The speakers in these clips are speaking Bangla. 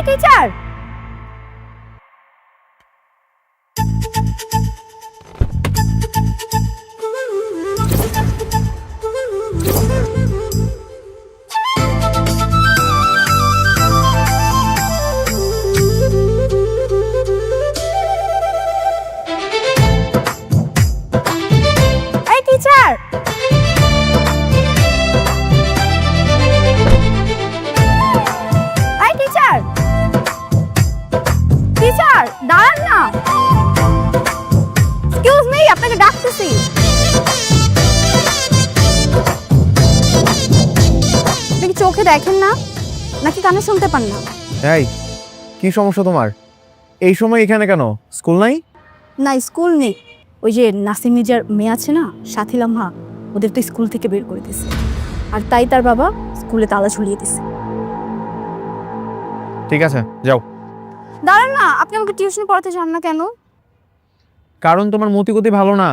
এই টিচার, এই টিচার, এই টিচার, টিচার দাঁড়ান না। এক্সকিউজ মি, আপনাকে ডাকতেছি। আপনি কি চোখে দেখেন না, নাকি কানে শুনতে পান না? এই কি সমস্যা তোমার? এই সময় এখানে কেন? স্কুল নাই? না, স্কুল নেই। ওই যে নাসিম মির্জার মেয়ে আছে না, সাথী লামহা, ওদের তো স্কুল থেকে বের করে দিয়েছে, আর তাই তার বাবা স্কুলে তালা ঝুলিয়ে দিছে। ঠিক আছে, যাও। দাঁড়ান না, আপনি আমাকে টিউশন পড়াতে চান না কেন? কারণ তোমার মতিগতি ভালো না।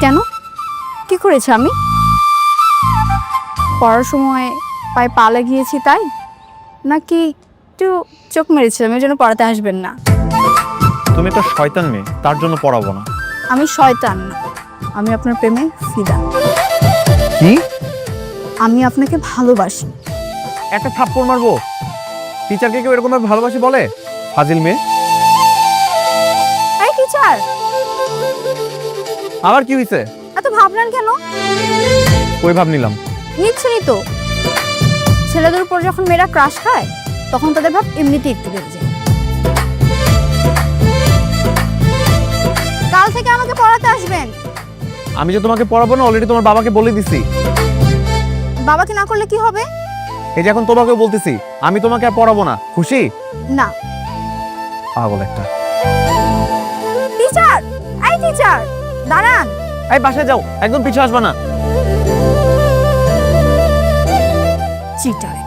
কেন, কি করেছে আমি? পড়ার সময় পায়ে পা লাগিয়েছি তাই, নাকি একটু চোখ মেরেছিলাম এর জন্য পড়াতে আসবেন না? তুমি তো শয়তান মেয়ে, তার জন্য পড়াবো না। আমি শয়তান না, আমি আপনার প্রেমে ফিদা। কি? আমি আপনাকে ভালোবাসি। একটা থাপ্পড় মারবো? টিচারকে কেউ এরকম ভাবে ভালোবাসি বলে? ফাজিল মেয়ে। এই টিচার, আবার কি হয়েছে? এত ভাবলেন কেন? কই ভাব নিলাম? নিচ্ছেনই তো। ছেলেদের উপর যখন মেয়েরা ক্রাশ খায়, তখন তাদের ভাব এমনিতেই একটু বেড়ে যায়। কাল থেকে আমাকে পড়াতে আসবেন। আমি যে তোমাকে পড়াবো না অলরেডি তোমার বাবাকে বলে দিছি। বাবাকে না করলে কি হবে? এই যে এখন তোমাকেও বলতেছি, আমি তোমাকে আর পড়াবো না। খুশি? না। পাগল একটা। টিচার, এই টিচার দাঁড়ান। এই বাসায় যাও, একদম পিছু আসবা না। চিটার।